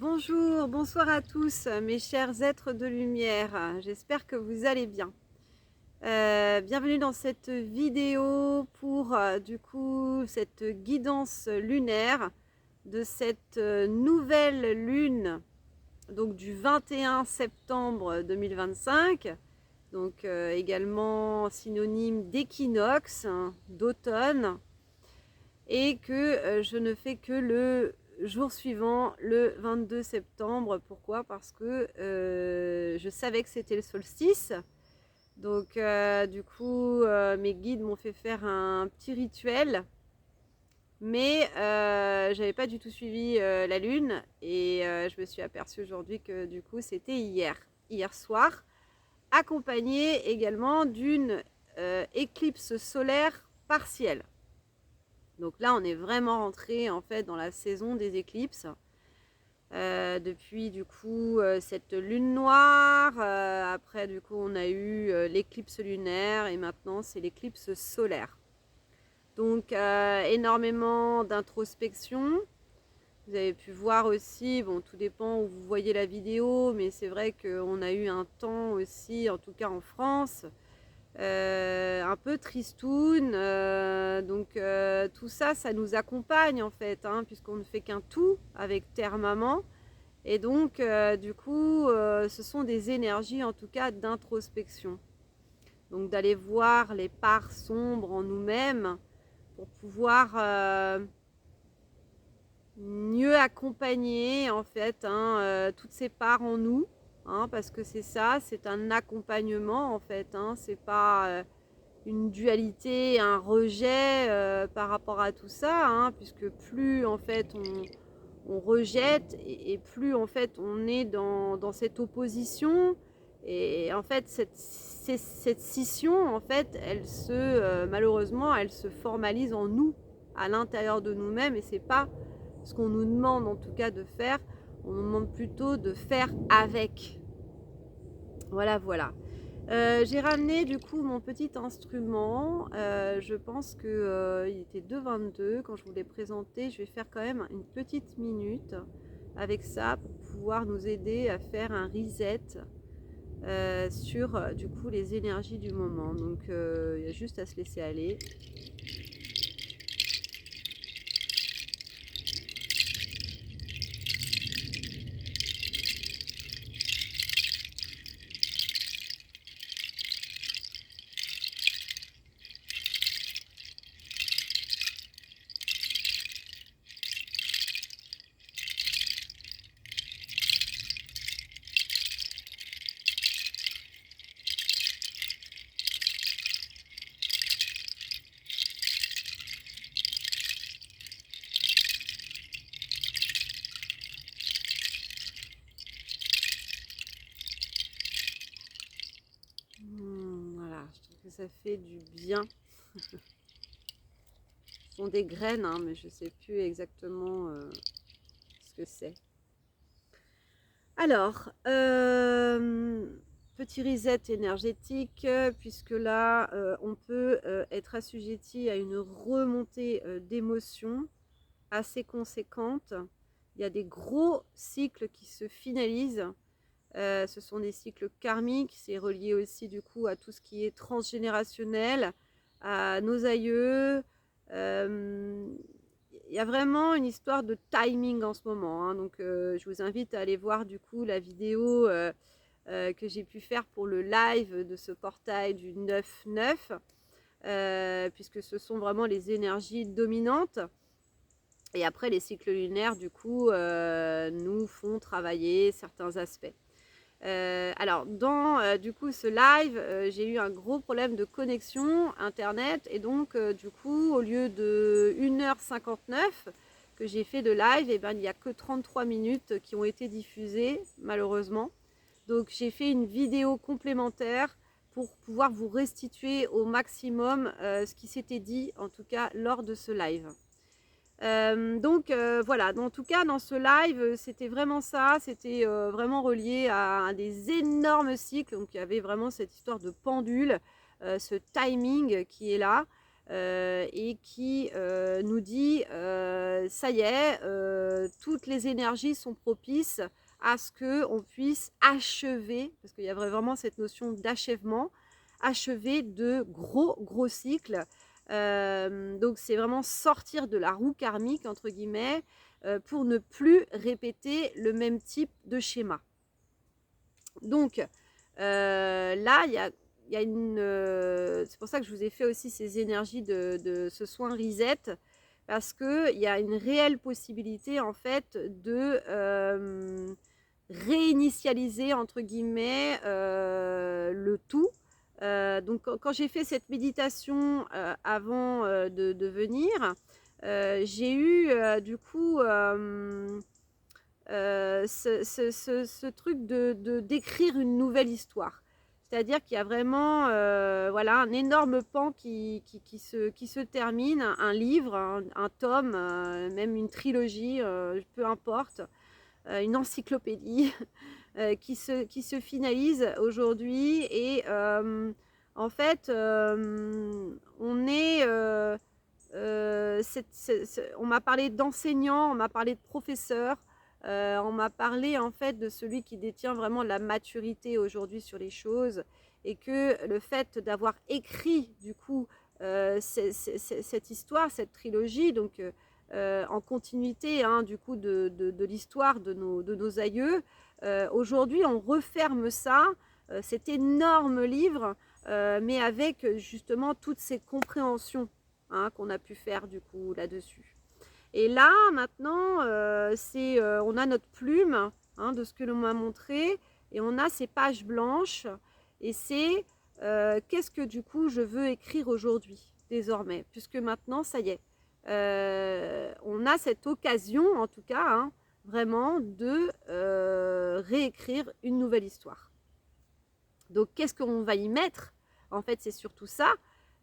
Bonjour, bonsoir à tous mes chers êtres de lumière, j'espère que vous allez bien. Bienvenue dans cette vidéo pour du coup cette guidance lunaire de cette nouvelle lune, donc du 21 septembre 2025, donc également synonyme d'équinoxe, hein, d'automne, et que je ne fais que le jour suivant, le 22 septembre. Pourquoi? Parce que je savais que c'était le solstice. Donc du coup, mes guides m'ont fait faire un petit rituel. Mais j'avais pas du tout suivi la lune. Et je me suis aperçue aujourd'hui que du coup, c'était hier soir, accompagné également d'une éclipse solaire partielle. Donc là, on est vraiment rentré en fait dans la saison des éclipses. Depuis du coup cette lune noire, après du coup on a eu l'éclipse lunaire et maintenant c'est l'éclipse solaire. Donc énormément d'introspection. Vous avez pu voir aussi, bon tout dépend où vous voyez la vidéo, mais c'est vrai qu'on a eu un temps aussi, en tout cas en France, un peu tristoun, donc tout ça, ça nous accompagne en fait, hein, puisqu'on ne fait qu'un tout avec Terre Maman. Et donc, du coup, ce sont des énergies en tout cas d'introspection. Donc d'aller voir les parts sombres en nous-mêmes pour pouvoir mieux accompagner en fait, hein, toutes ces parts en nous, hein, parce que c'est ça, c'est un accompagnement en fait, hein, c'est pas une dualité, un rejet par rapport à tout ça, hein, puisque plus en fait on rejette et plus en fait on est dans cette opposition. Et en fait cette scission en fait elle se malheureusement elle se formalise en nous, à l'intérieur de nous-mêmes, et c'est pas ce qu'on nous demande en tout cas de faire. On nous demande plutôt de faire avec. Voilà. J'ai ramené du coup mon petit instrument. Je pense que il était 2,22 quand je vous l'ai présenté. Je vais faire quand même une petite minute avec ça pour pouvoir nous aider à faire un reset sur du coup les énergies du moment. Donc il y a juste à se laisser aller. Voilà, je trouve que ça fait du bien. Ce sont des graines, hein, mais je ne sais plus exactement ce que c'est. Alors, petit reset énergétique, puisque là, on peut être assujetti à une remontée d'émotions assez conséquente. Il y a des gros cycles qui se finalisent. Ce sont des cycles karmiques, c'est relié aussi du coup à tout ce qui est transgénérationnel, à nos aïeux. Il y a vraiment une histoire de timing en ce moment, hein. Donc je vous invite à aller voir du coup la vidéo que j'ai pu faire pour le live de ce portail du 9-9, puisque ce sont vraiment les énergies dominantes. Et après, les cycles lunaires, du coup, nous font travailler certains aspects. Alors, dans du coup ce live, j'ai eu un gros problème de connexion internet, et donc du coup, au lieu de 1h59 que j'ai fait de live, et ben, il n'y a que 33 minutes qui ont été diffusées, malheureusement. Donc, j'ai fait une vidéo complémentaire pour pouvoir vous restituer au maximum ce qui s'était dit, en tout cas lors de ce live. Donc voilà, en tout cas dans ce live, c'était vraiment ça, c'était vraiment relié à des énormes cycles. Donc il y avait vraiment cette histoire de pendule, ce timing qui est là. et qui nous dit ça y est, toutes les énergies sont propices à ce qu'on puisse achever, parce qu'il y a vraiment cette notion d'achèvement, achever de gros cycles. Donc c'est vraiment sortir de la roue karmique, entre guillemets, pour ne plus répéter le même type de schéma. Donc là, il y a une... c'est pour ça que je vous ai fait aussi ces énergies de ce soin reset, parce qu'il y a une réelle possibilité, en fait, de réinitialiser, entre guillemets, le tout. Donc, quand j'ai fait cette méditation avant de venir, j'ai eu, du coup, ce truc d'écrire une nouvelle histoire. C'est-à-dire qu'il y a vraiment voilà, un énorme pan qui se termine, un livre, un tome, même une trilogie, peu importe, une encyclopédie qui se finalise aujourd'hui. Et en fait, on est... on m'a parlé d'enseignants, on m'a parlé de professeurs, on m'a parlé en fait de celui qui détient vraiment la maturité aujourd'hui sur les choses, et que le fait d'avoir écrit du coup cette histoire, cette trilogie, donc en continuité hein, du coup de l'histoire de nos aïeux, aujourd'hui on referme ça, cet énorme livre, mais avec justement toutes ces compréhensions hein, qu'on a pu faire du coup là-dessus. Et là, maintenant, on a notre plume hein, de ce que l'on m'a montré, et on a ces pages blanches, et c'est qu'est-ce que du coup je veux écrire aujourd'hui, désormais, puisque maintenant, ça y est, on a cette occasion, en tout cas, hein, vraiment, de réécrire une nouvelle histoire. Donc, qu'est-ce qu'on va y mettre? En fait, c'est surtout ça.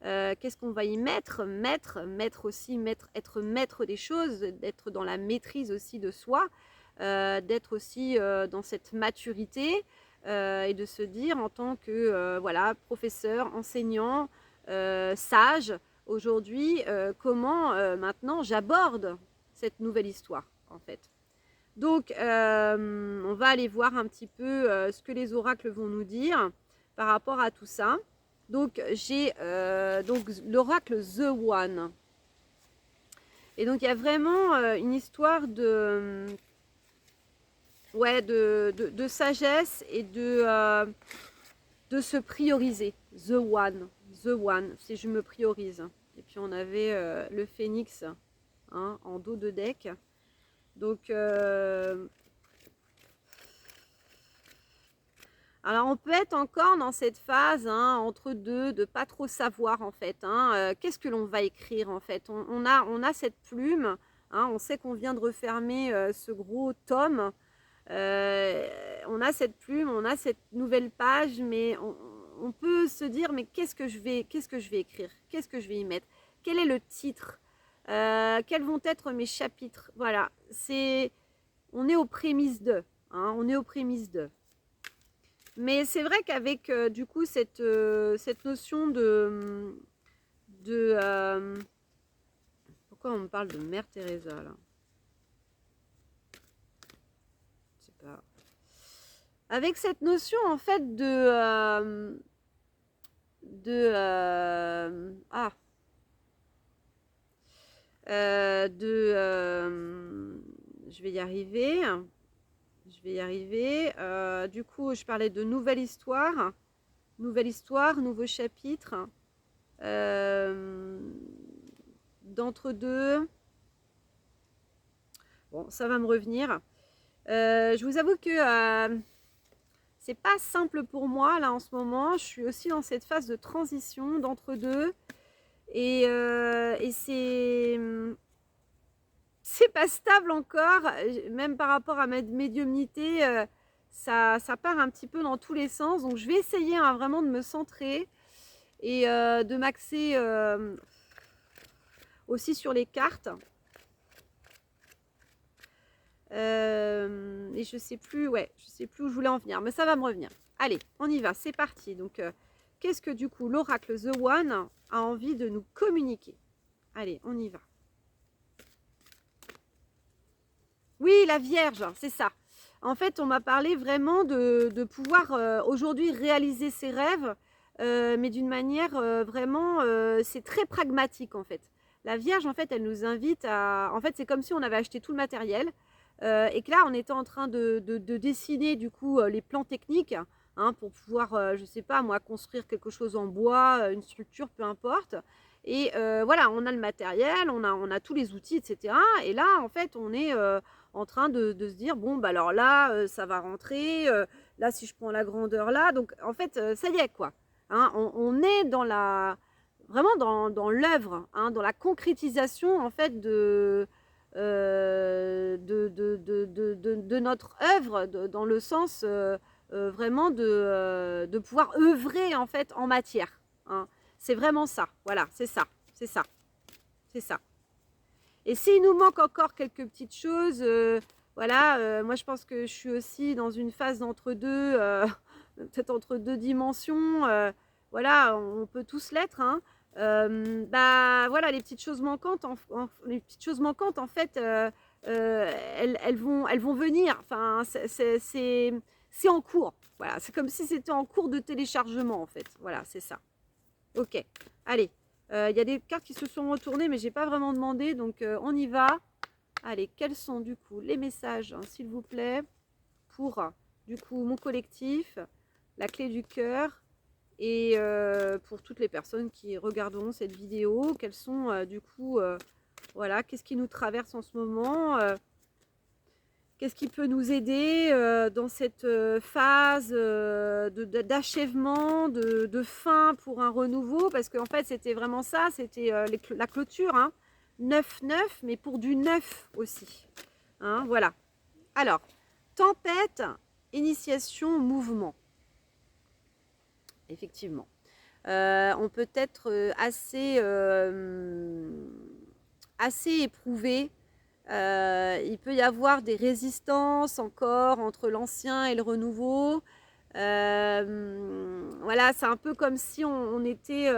Qu'est-ce qu'on va y mettre? Être maître des choses, d'être dans la maîtrise aussi de soi, d'être aussi dans cette maturité, et de se dire en tant que voilà, professeur, enseignant, sage, aujourd'hui, comment maintenant j'aborde cette nouvelle histoire, en fait. Donc, on va aller voir un petit peu ce que les oracles vont nous dire par rapport à tout ça. Donc, j'ai donc l'oracle The One. Et donc, il y a vraiment une histoire ouais, de sagesse et de se prioriser. The One. The One, si je me priorise. Et puis, on avait le phénix hein, en dos de deck. Donc, alors on peut être encore dans cette phase hein, entre deux, de pas trop savoir en fait. Hein, qu'est-ce que l'on va écrire en fait? On a cette plume, hein, on sait qu'on vient de refermer ce gros tome. On a cette plume, on a cette nouvelle page, mais on peut se dire mais qu'est-ce que je vais écrire? Qu'est-ce que je vais y mettre? Quel est le titre? Quels vont être mes chapitres? Voilà, on est aux prémices de. Hein, on est aux prémices de. Mais c'est vrai qu'avec du coup cette notion de pourquoi on me parle de Mère Teresa là? Je sais pas. Avec cette notion en fait de je vais y arriver. Du coup, je parlais de nouvelle histoire, nouveau chapitre, d'entre-deux. Bon, ça va me revenir. Je vous avoue que c'est pas simple pour moi là en ce moment. Je suis aussi dans cette phase de transition d'entre-deux, et c'est pas stable encore, même par rapport à ma médiumnité, ça part un petit peu dans tous les sens. Donc je vais essayer hein, vraiment de me centrer et de m'axer aussi sur les cartes. Et je sais plus où je voulais en venir, mais ça va me revenir. Allez, on y va, c'est parti. Donc, qu'est-ce que du coup l'oracle The One a envie de nous communiquer? Allez, on y va. Oui, la Vierge, c'est ça. En fait, on m'a parlé vraiment de pouvoir aujourd'hui réaliser ses rêves, mais d'une manière vraiment, c'est très pragmatique en fait. La Vierge, en fait, elle nous invite à... En fait, c'est comme si on avait acheté tout le matériel et que là, on était en train de dessiner du coup les plans techniques hein, pour pouvoir, je ne sais pas moi, construire quelque chose en bois, une structure, peu importe. Et voilà, on a le matériel, on a tous les outils, etc. Et là, en fait, on est en train de se dire, bon, bah alors là, ça va rentrer, là, si je prends la grandeur là, donc en fait, ça y est, quoi. Hein, on est dans la, vraiment dans l'œuvre, hein, dans la concrétisation, en fait, de notre œuvre, dans le sens vraiment de pouvoir œuvrer, en fait, en matière. Hein. C'est vraiment ça, voilà, c'est ça, c'est ça, c'est ça. Et s'il nous manque encore quelques petites choses, voilà, moi je pense que je suis aussi dans une phase d'entre-deux, peut-être entre deux dimensions, voilà, on peut tous l'être, hein. Bah voilà, les petites choses manquantes, les petites choses manquantes, en fait, elles vont venir, enfin, c'est en cours, voilà, c'est comme si c'était en cours de téléchargement, en fait, voilà, c'est ça. Ok, allez. Il y a des cartes qui se sont retournées, mais je n'ai pas vraiment demandé, donc on y va. Allez, quels sont du coup les messages, hein, s'il vous plaît, pour du coup mon collectif, la clé du cœur, et pour toutes les personnes qui regarderont cette vidéo, quels sont du coup, voilà, qu'est-ce qui nous traverse en ce moment, qu'est-ce qui peut nous aider dans cette phase d'achèvement, de fin pour un renouveau? Parce qu'en fait, c'était vraiment ça, c'était la clôture, hein, 9-9, mais pour du neuf aussi. Hein, voilà. Alors, tempête, initiation, mouvement. Effectivement. On peut être assez éprouvé. Il peut y avoir des résistances encore entre l'ancien et le renouveau. Voilà, c'est un peu comme si on était,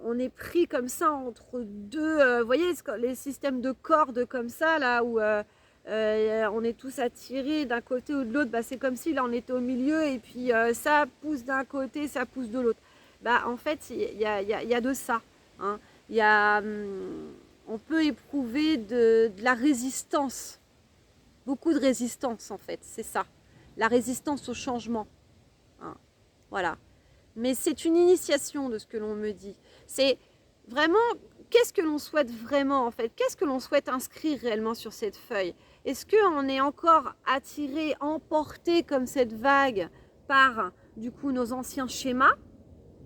on est pris comme ça entre deux. Vous voyez les systèmes de cordes comme ça là où on est tous attirés d'un côté ou de l'autre. Bah, c'est comme si là on était au milieu et puis ça pousse d'un côté, ça pousse de l'autre. Bah, en fait, il y a de ça. Hein. Il y a on peut éprouver de la résistance, beaucoup de résistance en fait, c'est ça, la résistance au changement. Hein. Voilà. Mais c'est une initiation de ce que l'on me dit. C'est vraiment, qu'est-ce que l'on souhaite vraiment en fait? Qu'est-ce que l'on souhaite inscrire réellement sur cette feuille? Est-ce qu'on est encore attiré, emporté comme cette vague par du coup nos anciens schémas,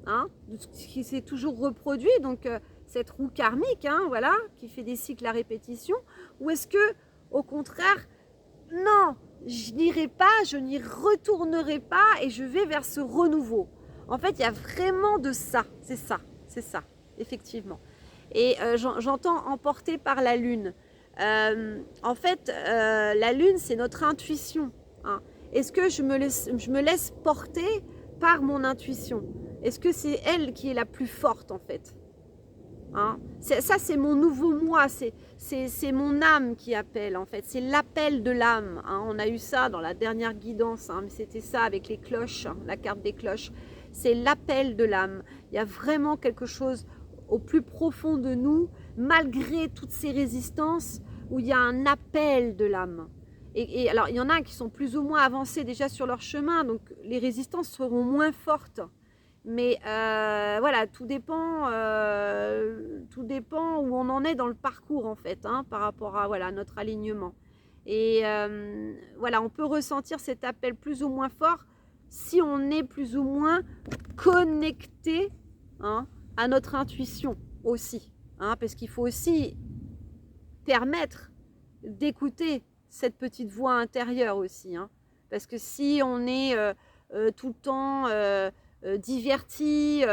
hein, qui s'est toujours reproduit, donc cette roue karmique, hein, voilà, qui fait des cycles à répétition, ou est-ce que, au contraire, non, je n'irai pas, je n'y retournerai pas et je vais vers ce renouveau. En fait, il y a vraiment de ça, c'est ça, effectivement. Et j'entends emporter par la lune. En fait, la lune, c'est notre intuition. Hein. Est-ce que je me laisse porter par mon intuition? Est-ce que c'est elle qui est la plus forte en fait? Hein, ça, c'est mon nouveau moi, c'est mon âme qui appelle en fait, c'est l'appel de l'âme. Hein. On a eu ça dans la dernière guidance, hein, mais c'était ça avec les cloches, hein, la carte des cloches. C'est l'appel de l'âme. Il y a vraiment quelque chose au plus profond de nous, malgré toutes ces résistances, où il y a un appel de l'âme. Et alors, il y en a qui sont plus ou moins avancés déjà sur leur chemin, donc les résistances seront moins fortes. Mais voilà, tout dépend où on en est dans le parcours en fait, hein, par rapport à voilà, notre alignement. Et voilà, on peut ressentir cet appel plus ou moins fort si on est plus ou moins connecté, hein, à notre intuition aussi. Hein, parce qu'il faut aussi permettre d'écouter cette petite voix intérieure aussi. Hein, parce que si on est tout le temps... diverti,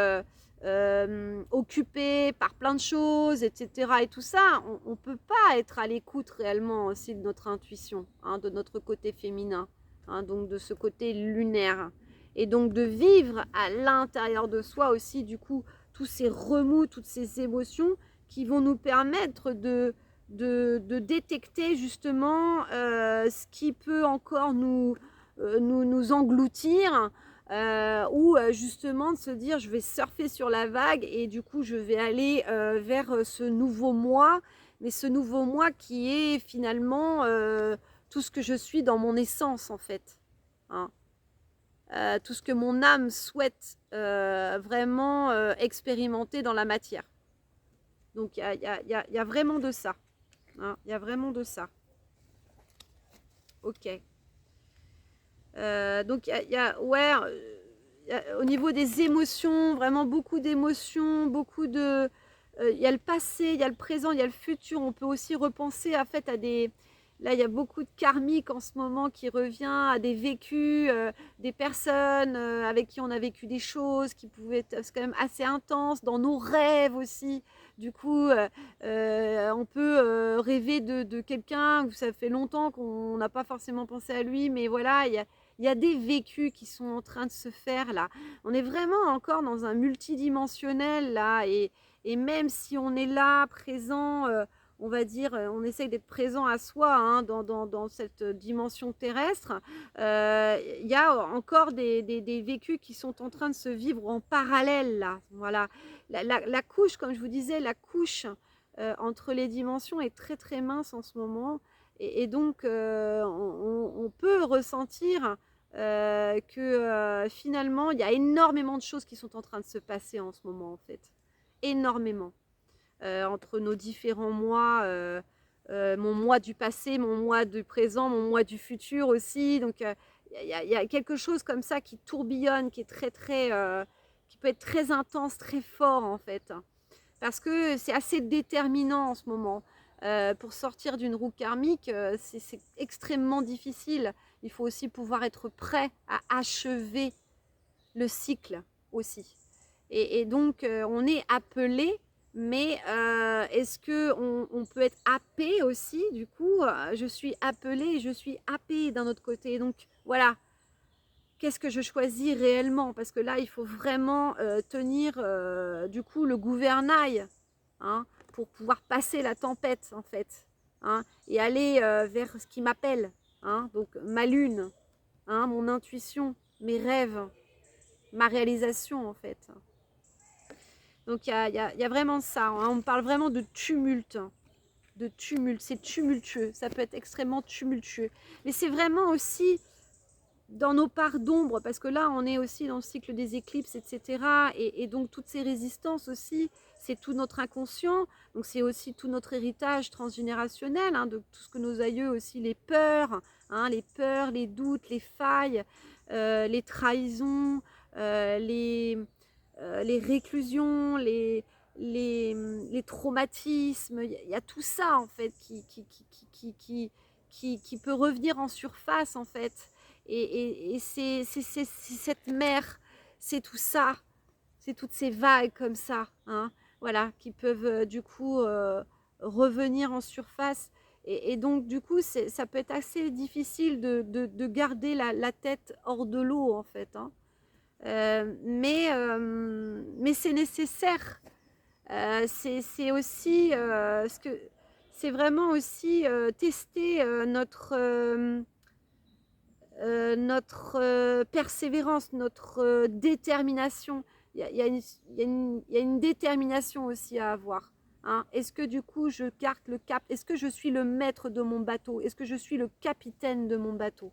occupé par plein de choses, etc. Et tout ça, on ne peut pas être à l'écoute réellement aussi de notre intuition, hein, de notre côté féminin, hein, donc de ce côté lunaire. et donc de vivre à l'intérieur de soi aussi, du coup, tous ces remous, toutes ces émotions qui vont nous permettre de détecter justement ce qui peut encore nous engloutir, ou justement de se dire je vais surfer sur la vague et du coup je vais aller vers ce nouveau moi, mais ce nouveau moi qui est finalement tout ce que je suis dans mon essence en fait, hein. Tout ce que mon âme souhaite vraiment expérimenter dans la matière. Donc il y a vraiment de ça, hein, il y a vraiment de ça. Ok. Donc ouais, au niveau des émotions, vraiment beaucoup d'émotions, beaucoup de... Il y a le passé, il y a le présent, il y a le futur. On peut aussi repenser en fait à des... Là, il y a beaucoup de karmique en ce moment qui revient à des vécus, des personnes avec qui on a vécu des choses qui pouvaient être quand même assez intenses, dans nos rêves aussi. Du coup, on peut rêver de quelqu'un où ça fait longtemps qu'on n'a pas forcément pensé à lui, mais voilà, il y a des vécus qui sont en train de se faire là. On est vraiment encore dans un multidimensionnel là, et même si on est là, présent, on va dire, on essaye d'être présent à soi, hein, dans cette dimension terrestre, il y a encore des vécus qui sont en train de se vivre en parallèle là. Voilà. La couche, comme je vous disais, la couche entre les dimensions est très très mince en ce moment. Et donc, on peut ressentir que finalement, il y a énormément de choses qui sont en train de se passer en ce moment, en fait. Énormément. Entre nos différents mois, mon moi du passé, mon moi du présent, mon moi du futur aussi. Donc, il y a quelque chose comme ça qui tourbillonne, qui est très, très... qui peut être très intense, très fort, en fait. Parce que c'est assez déterminant en ce moment. Pour sortir d'une roue karmique, c'est extrêmement difficile. Il faut aussi pouvoir être prêt à achever le cycle aussi. Et donc, on est appelé, mais est-ce qu'on peut être happé aussi? Du coup, je suis appelée et je suis happée d'un autre côté. Donc, voilà. Qu'est-ce que je choisis réellement? Parce que là, il faut vraiment tenir du coup le gouvernail, hein, pour pouvoir passer la tempête en fait, hein, et aller vers ce qui m'appelle, hein, donc ma lune, hein, mon intuition, mes rêves, ma réalisation en fait. Donc il y a vraiment ça, hein, on parle vraiment de tumulte, c'est tumultueux, ça peut être extrêmement tumultueux. Mais c'est vraiment aussi dans nos parts d'ombre, parce que là, on est aussi dans le cycle des éclipses, etc. Et donc, toutes ces résistances aussi, c'est tout notre inconscient. Donc, c'est aussi tout notre héritage transgénérationnel, hein, de tout ce que nos aïeux aussi, hein, les peurs, les doutes, les failles, les trahisons, les réclusions, les traumatismes. Il y a tout ça, en fait, qui peut revenir en surface, en fait. Et c'est cette mer, c'est tout ça, c'est toutes ces vagues comme ça, hein, voilà, qui peuvent du coup revenir en surface. Et donc du coup, ça peut être assez difficile de garder la tête hors de l'eau en fait, hein. Mais c'est nécessaire. C'est aussi c'est vraiment aussi tester notre persévérance, notre détermination. Il y a une détermination aussi à avoir, hein. Est-ce que du coup je garde le cap? Est-ce que je suis le maître de mon bateau? Est-ce que je suis le capitaine de mon bateau?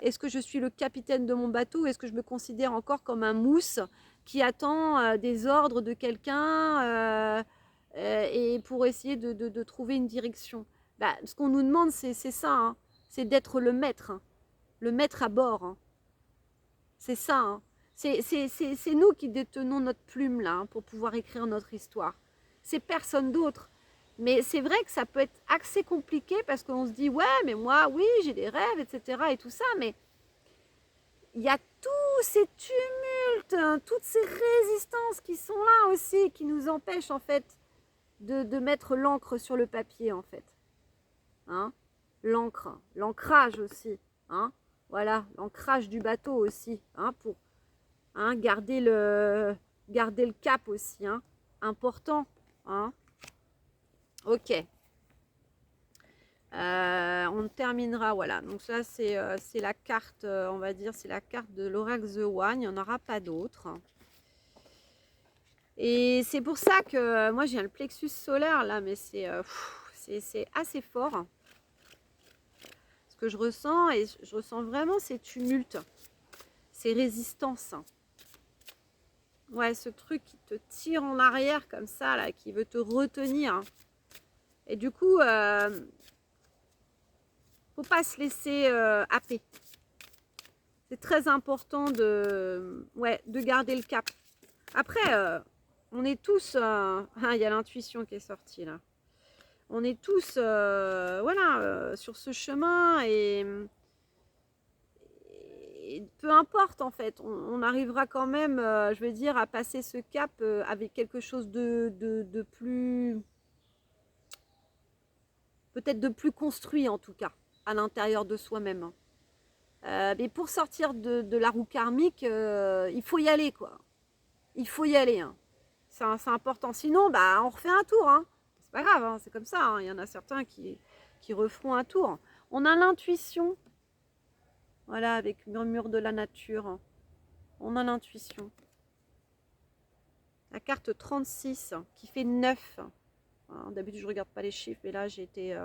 Est-ce que je suis le capitaine de mon bateau? Est-ce que je me considère encore comme un mousse qui attend des ordres de quelqu'un et pour essayer de trouver une direction? Bah, ce qu'on nous demande, c'est ça, hein. C'est d'être le maître, hein. Le mettre à bord, hein. C'est ça, hein. C'est nous qui détenons notre plume là, hein, pour pouvoir écrire notre histoire. C'est personne d'autre. Mais c'est vrai que ça peut être assez compliqué parce qu'on se dit ouais, mais moi, oui, j'ai des rêves, etc. et tout ça, mais il y a tous ces tumultes, hein, toutes ces résistances qui sont là aussi, qui nous empêchent en fait de mettre l'encre sur le papier en fait, hein. L'encre, l'ancrage aussi, hein. Voilà, l'ancrage du bateau aussi, hein, Hein, gardez le cap aussi, hein, important. Hein. Ok. On terminera, voilà. Donc ça, c'est la carte, on va dire, c'est la carte de l'Oracle The One. Il n'y en aura pas d'autres. Et c'est pour ça que moi, j'ai le plexus solaire, là, mais c'est assez fort. Ce que je ressens, et je ressens vraiment ces tumultes, ces résistances. Ouais, ce truc qui te tire en arrière comme ça, là, qui veut te retenir. Et du coup, faut pas se laisser happer. C'est très important de garder le cap. Après, on est tous... il y a l'intuition qui est sortie, là. On est tous sur ce chemin et peu importe en fait, on arrivera quand même, je veux dire, à passer ce cap avec quelque chose de plus, peut-être de plus construit en tout cas, à l'intérieur de soi-même. Mais pour sortir de la roue karmique, il faut y aller quoi. Il faut y aller. Hein. C'est important. Sinon, bah, on refait un tour. Hein. C'est pas grave, hein, c'est comme ça. Hein. Il y en a certains qui referont un tour. On a l'intuition. Voilà, avec murmure de la nature. On a l'intuition. La carte 36 qui fait 9. Hein, d'habitude, je ne regarde pas les chiffres, mais là, j'ai été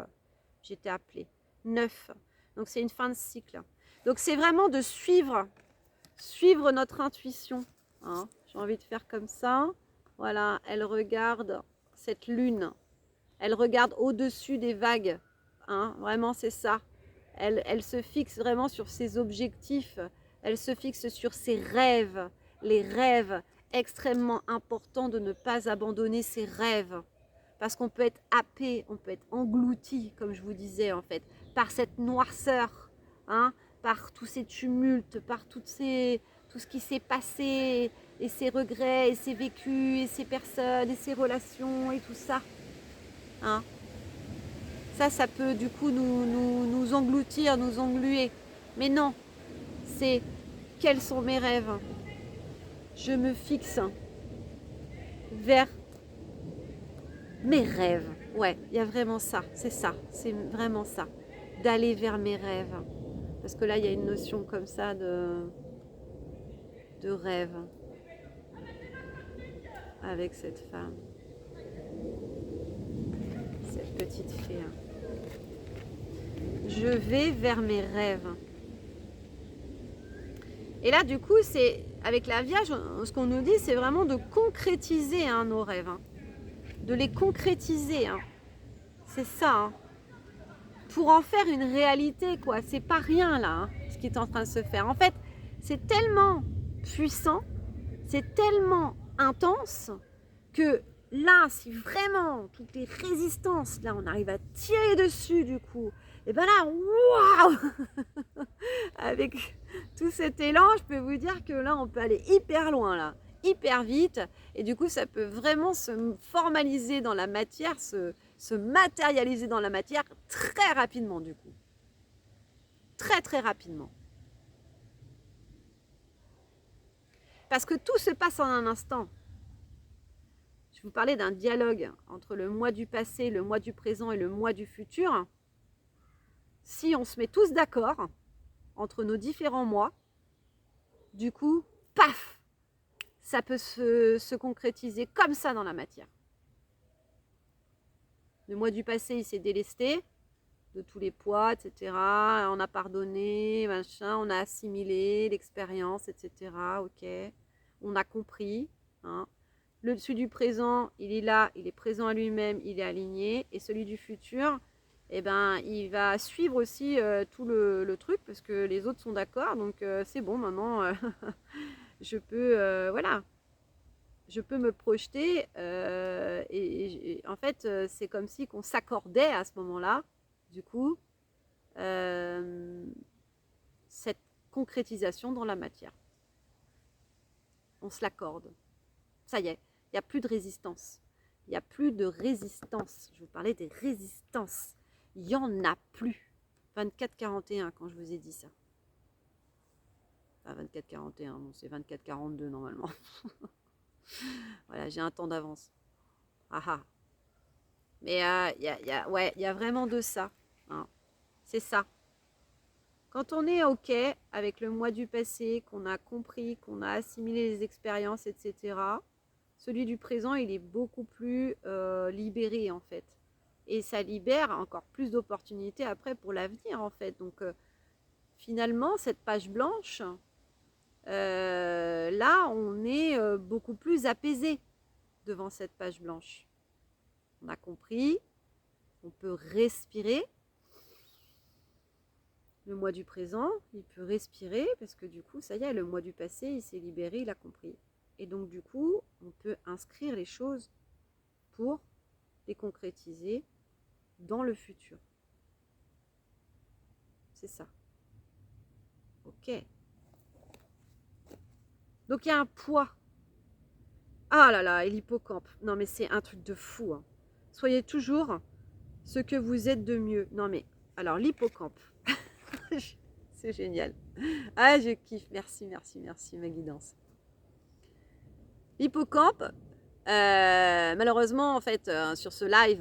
appelée. 9. Donc, c'est une fin de cycle. Donc, c'est vraiment de suivre notre intuition. Hein. J'ai envie de faire comme ça. Voilà, elle regarde cette lune. Elle regarde au-dessus des vagues. Hein. Vraiment, c'est ça. Elle se fixe vraiment sur ses objectifs. Elle se fixe sur ses rêves. Les rêves, extrêmement importants de ne pas abandonner ses rêves. Parce qu'on peut être happé, on peut être englouti, comme je vous disais en fait, par cette noirceur, hein, par tous ces tumultes, par tout ce qui s'est passé, et ces regrets, et ces vécus, et ces personnes, et ces relations, et tout ça. Hein. Ça peut du coup nous engloutir, nous engluer. Mais non, c'est quels sont mes rêves. Je me fixe vers mes rêves. Ouais, il y a vraiment ça, c'est vraiment ça. D'aller vers mes rêves. Parce que là, il y a une notion comme ça de rêve avec cette femme. Cette petite fille. Je vais vers mes rêves. Et là, du coup, c'est avec la Vierge, ce qu'on nous dit, c'est vraiment de concrétiser hein, nos rêves. Hein. De les concrétiser. Hein. C'est ça. Hein. Pour en faire une réalité, quoi. C'est pas rien, là, hein, ce qui est en train de se faire. En fait, c'est tellement puissant, c'est tellement intense que là, si vraiment toutes les résistances, là, on arrive à tirer dessus, du coup, et ben là, waouh avec tout cet élan, je peux vous dire que là, on peut aller hyper loin, là, hyper vite. Et du coup, ça peut vraiment se formaliser dans la matière, se matérialiser dans la matière très rapidement, du coup. Très, très rapidement. Parce que tout se passe en un instant. Je vous parlais d'un dialogue entre le moi du passé, le moi du présent et le moi du futur. Si on se met tous d'accord entre nos différents mois, du coup, paf, ça peut se concrétiser comme ça dans la matière. Le moi du passé, il s'est délesté de tous les poids, etc. On a pardonné, machin, on a assimilé l'expérience, etc. Ok, on a compris. Hein. Celui du présent, il est là, il est présent à lui-même, il est aligné. Et celui du futur, eh ben, il va suivre aussi tout le truc parce que les autres sont d'accord. Donc c'est bon, maintenant, je peux, voilà, je peux me projeter. Et en fait, c'est comme si qu'on s'accordait à ce moment-là, du coup, cette concrétisation dans la matière. On se l'accorde. Ça y est. Il n'y a plus de résistance. Il n'y a plus de résistance. Je vous parlais des résistances. Il n'y en a plus. 24-41 quand je vous ai dit ça. Enfin, 24-41, bon, c'est 24-42 normalement. Voilà, j'ai un temps d'avance. Ah ah. Mais ouais, il y a vraiment de ça. Hein. C'est ça. Quand on est OK avec le moi du passé, qu'on a compris, qu'on a assimilé les expériences, etc., celui du présent, il est beaucoup plus libéré, en fait. Et ça libère encore plus d'opportunités après pour l'avenir, en fait. Donc, finalement, cette page blanche, là, on est beaucoup plus apaisé devant cette page blanche. On a compris, on peut respirer. Le moi du présent, il peut respirer parce que du coup, ça y est, le moi du passé, il s'est libéré, il a compris. Et donc, du coup, on peut inscrire les choses pour les concrétiser dans le futur. C'est ça. OK. Donc, il y a un poids. Ah là là, et l'hippocampe. Non, mais c'est un truc de fou. Hein. Soyez toujours ce que vous êtes de mieux. Non, mais alors, l'hippocampe. C'est génial. Ah, je kiffe. Merci, merci, merci, ma guidance. L'hippocampe, malheureusement, en fait, sur ce live,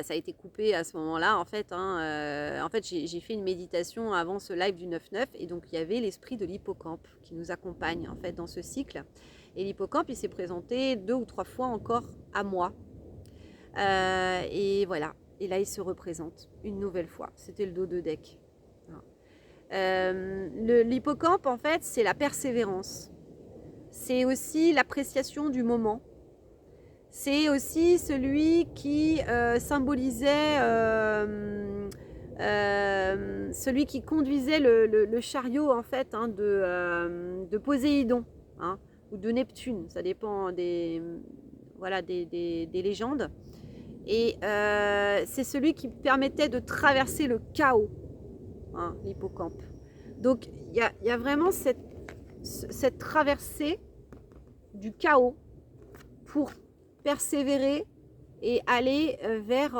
ça a été coupé à ce moment-là. En fait, j'ai fait une méditation avant ce live du 9-9 et donc il y avait l'esprit de l'hippocampe qui nous accompagne en fait dans ce cycle. Et l'hippocampe, il s'est présenté 2 ou 3 fois encore à moi. Et voilà. Et là, il se représente une nouvelle fois. C'était le dos de deck. L'hippocampe, en fait, c'est la persévérance. C'est aussi l'appréciation du moment. C'est aussi celui qui symbolisait, celui qui conduisait le chariot en fait hein, de Poséidon hein, ou de Neptune, ça dépend voilà, des légendes. Et c'est celui qui permettait de traverser le chaos, hein, l'hippocampe. Donc il y a vraiment cette traversée du chaos pour persévérer et aller vers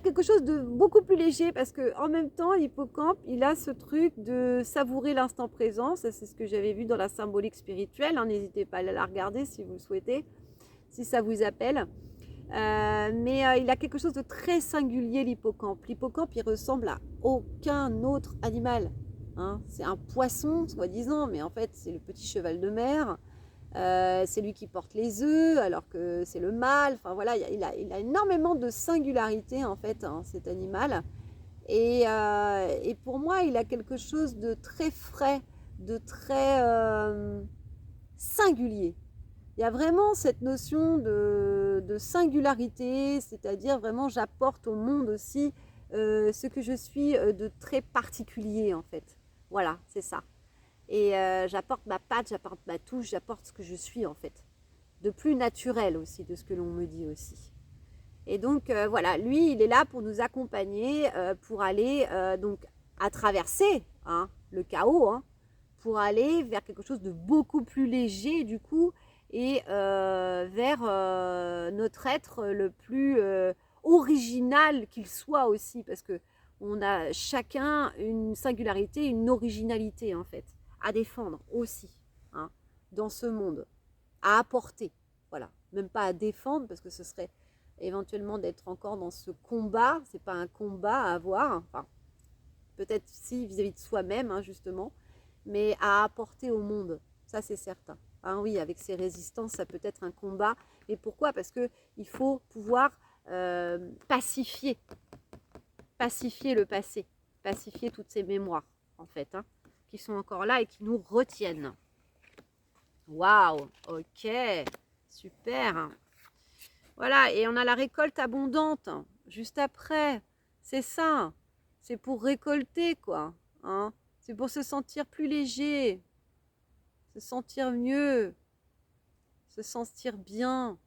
quelque chose de beaucoup plus léger parce que en même temps l'hippocampe il a ce truc de savourer l'instant présent, ça c'est ce que j'avais vu dans la symbolique spirituelle, hein, n'hésitez pas à la regarder si vous le souhaitez, si ça vous appelle. Mais il a quelque chose de très singulier l'hippocampe. L'hippocampe il ressemble à aucun autre animal. Hein. C'est un poisson soi-disant, mais en fait c'est le petit cheval de mer. C'est lui qui porte les œufs alors que c'est le mâle. Enfin voilà, il a énormément de singularité en fait, hein, cet animal. Et pour moi, il a quelque chose de très frais, de très singulier. Il y a vraiment cette notion de singularité, c'est-à-dire vraiment j'apporte au monde aussi ce que je suis de très particulier en fait. Voilà, c'est ça. Et j'apporte ma patte, j'apporte ma touche, j'apporte ce que je suis en fait. De plus naturel aussi, de ce que l'on me dit aussi. Et donc voilà, lui, il est là pour nous accompagner, pour aller donc à traverser hein, le chaos, hein, pour aller vers quelque chose de beaucoup plus léger du coup, et vers notre être le plus original qu'il soit aussi, parce que on a chacun une singularité, une originalité en fait, à défendre aussi, hein, dans ce monde, à apporter, voilà, même pas à défendre, parce que ce serait éventuellement d'être encore dans ce combat, c'est pas un combat à avoir, enfin, peut-être si vis-à-vis de soi-même, hein, justement, mais à apporter au monde, ça c'est certain. Hein, oui, avec ces résistances, ça peut être un combat, mais pourquoi? Parce qu'il faut pouvoir pacifier le passé, pacifier toutes ces mémoires, en fait, hein, qui sont encore là et qui nous retiennent. Waouh, ok, super. Voilà, et on a la récolte abondante, juste après. C'est ça, c'est pour récolter, quoi. Hein. C'est pour se sentir plus léger, se sentir mieux, se sentir bien,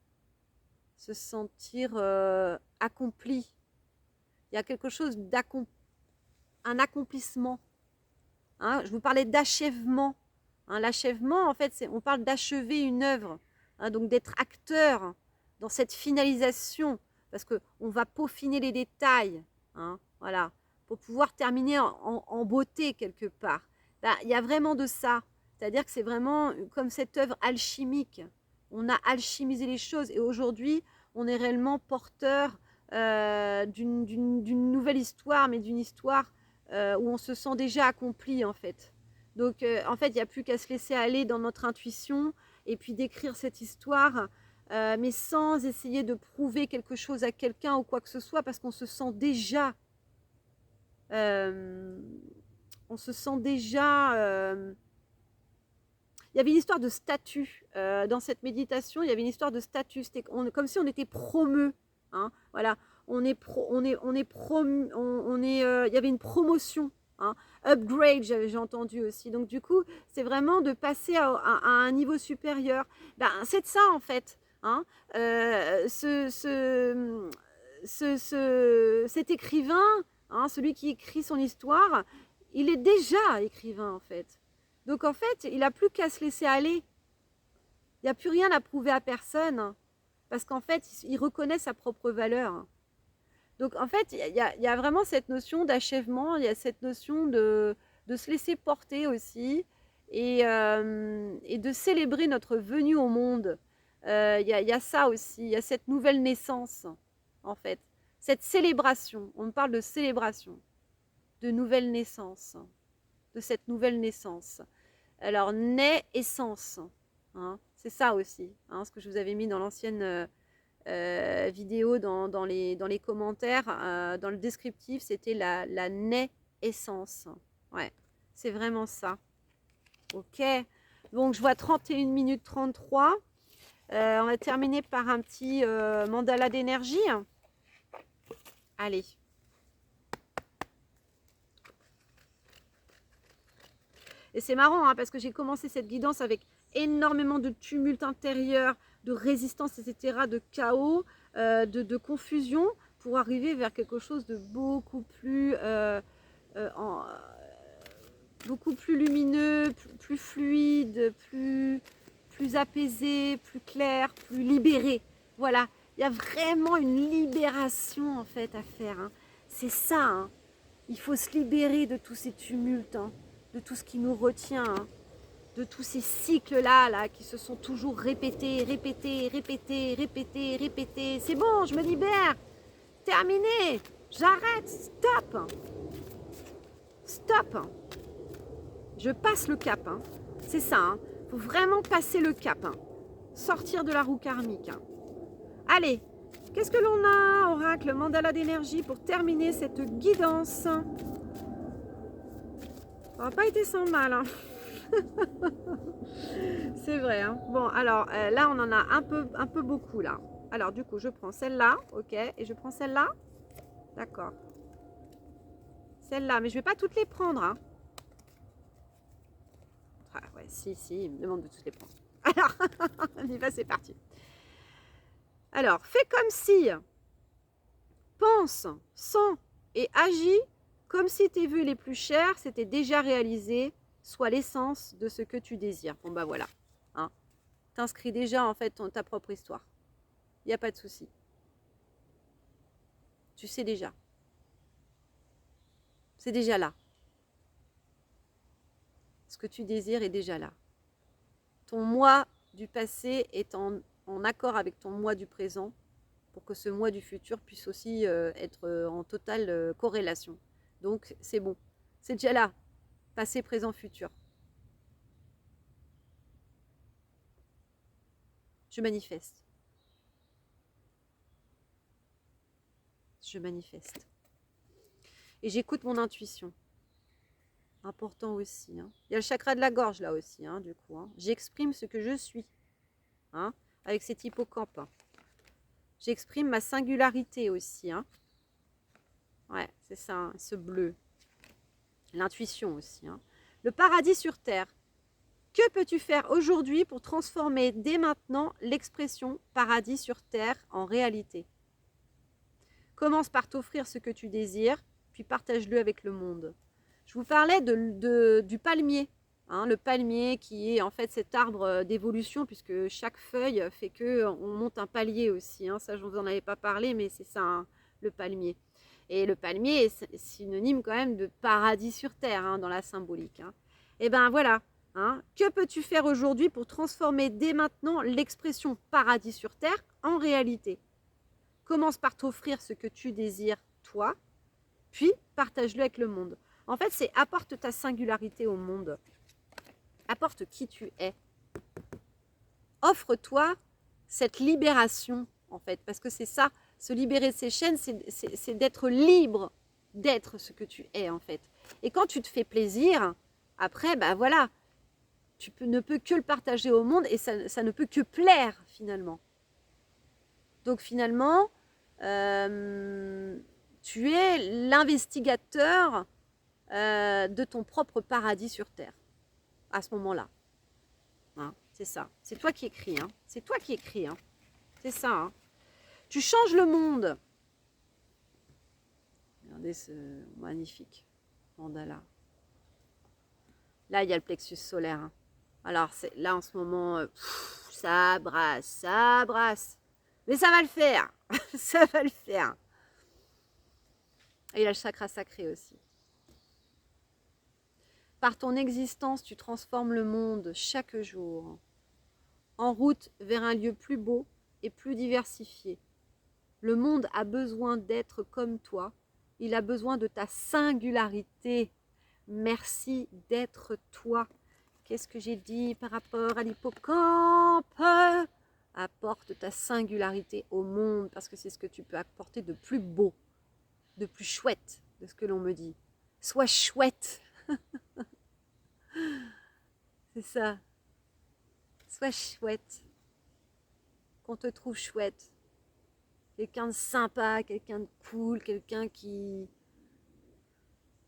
se sentir accompli. Il y a quelque chose un accomplissement. Hein. Je vous parlais d'achèvement. Hein, l'achèvement, en fait, on parle d'achever une œuvre, hein, donc d'être acteur dans cette finalisation, parce qu'on va peaufiner les détails, hein, voilà, pour pouvoir terminer en beauté quelque part. bah, y a vraiment de ça. C'est-à-dire que c'est vraiment comme cette œuvre alchimique. On a alchimisé les choses et aujourd'hui, on est réellement porteur d'une nouvelle histoire, mais d'une histoire où on se sent déjà accompli en fait. Donc en fait, il n'y a plus qu'à se laisser aller dans notre intuition et puis d'écrire cette histoire, mais sans essayer de prouver quelque chose à quelqu'un ou quoi que ce soit, parce qu'on se sent déjà... on se sent déjà... il y avait une histoire de statut dans cette méditation. Il y avait une histoire de statut. C'était comme si on était promu. Hein, voilà, on est promu. Il y avait une promotion. Hein, upgrade, j'ai entendu aussi. Donc du coup, c'est vraiment de passer à un niveau supérieur. Ben, c'est de ça en fait. Hein, cet écrivain, hein, celui qui écrit son histoire, il est déjà écrivain en fait. Donc en fait, il n'a plus qu'à se laisser aller. Il n'y a plus rien à prouver à personne. Parce qu'en fait, il reconnaît sa propre valeur. Donc en fait, il y a vraiment cette notion d'achèvement, il y a cette notion de se laisser porter aussi et de célébrer notre venue au monde. Il y a ça aussi, il y a cette nouvelle naissance, en fait. Cette célébration, on me parle de célébration, de nouvelle naissance, de cette nouvelle naissance. Alors, naît essence, hein, c'est ça aussi, hein, ce que je vous avais mis dans l'ancienne vidéo, dans les commentaires, dans le descriptif, c'était la naît essence. Ouais, c'est vraiment ça. Ok, donc je vois 31 minutes 33. On va terminer par un petit mandala d'énergie. Allez. Et c'est marrant hein, parce que j'ai commencé cette guidance avec énormément de tumulte intérieur, de résistance, etc., de chaos, de confusion, pour arriver vers quelque chose de beaucoup plus, beaucoup plus lumineux, plus fluide, plus apaisé, plus clair, plus libéré. Voilà, il y a vraiment une libération en fait à faire. Hein. C'est ça, hein. Il faut se libérer de tous ces tumultes, hein, de tout ce qui nous retient, hein, de tous ces cycles-là là, qui se sont toujours répétés, répétés, répétés, répétés, répétés. C'est bon, je me libère. Terminé. J'arrête. Stop. Stop. Je passe le cap. Hein. C'est ça. Hein. Faut vraiment passer le cap. Hein. Sortir de la roue karmique. Hein. Allez. Qu'est-ce que l'on a, oracle, mandala d'énergie, pour terminer cette guidance? Ça n'a pas été sans mal. Hein. C'est vrai. Hein. Bon, alors là, on en a un peu beaucoup là. Alors du coup, je prends celle-là, ok, et je prends celle-là. D'accord. Celle-là, mais je vais pas toutes les prendre. Hein. Ah, ouais, si, il me demande de toutes les prendre. Alors, on y va, c'est parti. Alors, fais comme si, pense, sens et agis comme si tes vœux les plus chers s'étaient déjà réalisés, soit l'essence de ce que tu désires. Bon, bah voilà. Hein. T'inscris déjà en fait ta propre histoire. Il n'y a pas de souci. Tu sais déjà. C'est déjà là. Ce que tu désires est déjà là. Ton moi du passé est en accord avec ton moi du présent pour que ce moi du futur puisse aussi être en totale corrélation. Donc c'est bon. C'est déjà là. Passé, présent, futur. Je manifeste. Je manifeste. Et j'écoute mon intuition. Important aussi. Hein. Il y a le chakra de la gorge là aussi, hein, du coup. Hein. J'exprime ce que je suis. Hein, avec cet hippocampe. Hein. J'exprime ma singularité aussi. Hein. Ouais, c'est ça, hein, ce bleu. L'intuition aussi. Hein. Le paradis sur terre. Que peux-tu faire aujourd'hui pour transformer dès maintenant l'expression paradis sur terre en réalité? Commence par t'offrir ce que tu désires, puis partage-le avec le monde. Je vous parlais du palmier. Hein, le palmier qui est en fait cet arbre d'évolution, puisque chaque feuille fait qu'on monte un palier aussi. Hein, ça, je ne vous en avais pas parlé, mais c'est ça, hein, le palmier. Et le palmier est synonyme quand même de paradis sur terre, hein, dans la symbolique. Hein. Et ben voilà, hein, que peux-tu faire aujourd'hui pour transformer dès maintenant l'expression paradis sur terre en réalité? Commence par t'offrir ce que tu désires, toi, puis partage-le avec le monde. En fait, c'est apporte ta singularité au monde. Apporte qui tu es. Offre-toi cette libération, en fait, parce que c'est ça, se libérer de ces chaînes, c'est d'être libre d'être ce que tu es, en fait. Et quand tu te fais plaisir, après, ben voilà, ne peux que le partager au monde et ça ne peut que plaire, finalement. Donc, finalement, tu es l'investigateur de ton propre paradis sur Terre, à ce moment-là. Hein, c'est ça. C'est toi qui écris. Hein. C'est toi qui écris. Hein. C'est ça. Hein. Tu changes le monde. Regardez ce magnifique mandala. Là, il y a le plexus solaire. Hein. Alors, là, en ce moment, ça brasse, ça brasse. Mais ça va le faire. Ça va le faire. Et il y a le chakra sacré aussi. Par ton existence, tu transformes le monde chaque jour, en route vers un lieu plus beau et plus diversifié. Le monde a besoin d'être comme toi. Il a besoin de ta singularité. Merci d'être toi. Qu'est-ce que j'ai dit par rapport à l'hippocampe? Apporte ta singularité au monde parce que c'est ce que tu peux apporter de plus beau, de plus chouette, de ce que l'on me dit. Sois chouette. C'est ça. Sois chouette. Qu'on te trouve chouette. Quelqu'un de sympa, quelqu'un de cool, quelqu'un qui...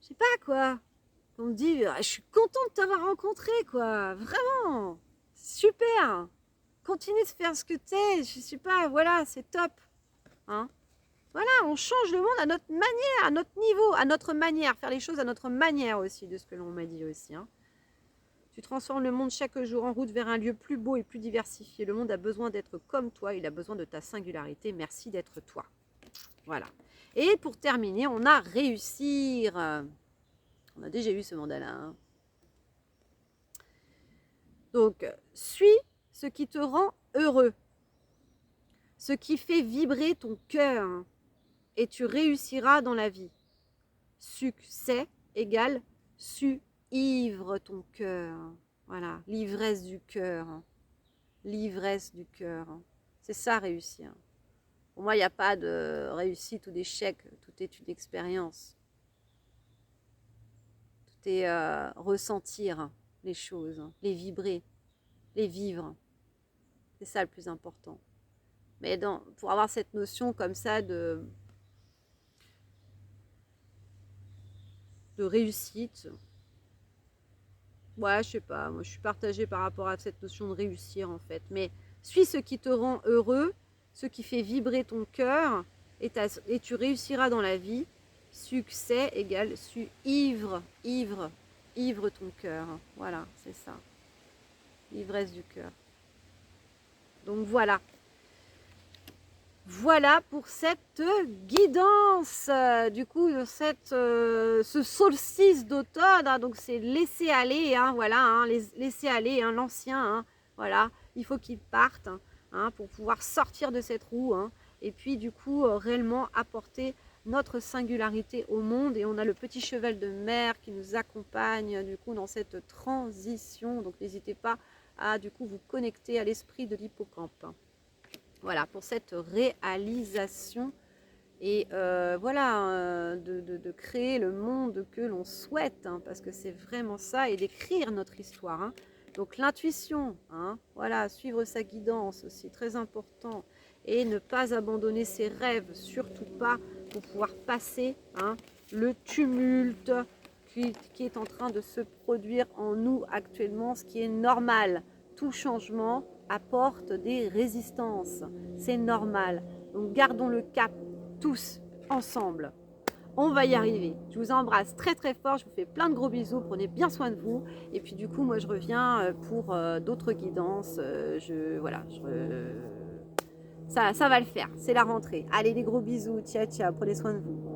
Je sais pas quoi. On me dit, je suis contente de t'avoir rencontré, quoi. Vraiment. Super. Continue de faire ce que t'es. Je sais pas, voilà, c'est top. Hein? Voilà, on change le monde à notre manière, à notre niveau, à notre manière. Faire les choses à notre manière aussi, de ce que l'on m'a dit aussi. Hein? Tu transformes le monde chaque jour en route vers un lieu plus beau et plus diversifié. Le monde a besoin d'être comme toi, il a besoin de ta singularité. Merci d'être toi. Voilà. Et pour terminer, on a réussir. On a déjà eu ce mandala. Hein. Donc, suis ce qui te rend heureux, ce qui fait vibrer ton cœur, et tu réussiras dans la vie. Succès égale ivre ton cœur. Voilà, l'ivresse du cœur. L'ivresse du cœur. C'est ça, réussir. Pour moi, il n'y a pas de réussite ou d'échec. Tout est une expérience. Tout est ressentir les choses, les vibrer, les vivre. C'est ça le plus important. Mais pour avoir cette notion comme ça de réussite, ouais, je sais pas, moi je suis partagée par rapport à cette notion de réussir en fait. Mais suis ce qui te rend heureux, ce qui fait vibrer ton cœur, et tu réussiras dans la vie. Succès égale ivre ton cœur. Voilà, c'est ça. L'ivresse du cœur. Donc voilà. Voilà pour cette guidance, du coup, ce solstice d'automne, hein, donc c'est laisser aller, hein, voilà, hein, laisser aller, hein, l'ancien, hein, voilà, il faut qu'il parte, hein, pour pouvoir sortir de cette roue, hein, et puis du coup, réellement apporter notre singularité au monde, et on a le petit cheval de mer qui nous accompagne, du coup, dans cette transition, donc n'hésitez pas à, du coup, vous connecter à l'esprit de l'hippocampe. Voilà, pour cette réalisation et voilà, de créer le monde que l'on souhaite, hein, parce que c'est vraiment ça, et d'écrire notre histoire. Hein. Donc l'intuition, hein, voilà, suivre sa guidance aussi, très important, et ne pas abandonner ses rêves, surtout pas, pour pouvoir passer, hein, le tumulte qui est en train de se produire en nous actuellement, ce qui est normal. Tout changement apporte des résistances, c'est normal. Donc gardons le cap, tous, ensemble. On va y arriver. Je vous embrasse très très fort, je vous fais plein de gros bisous, prenez bien soin de vous. Et puis du coup, moi je reviens pour d'autres guidances. Ça va le faire, c'est la rentrée. Allez, des gros bisous, ciao ciao, prenez soin de vous.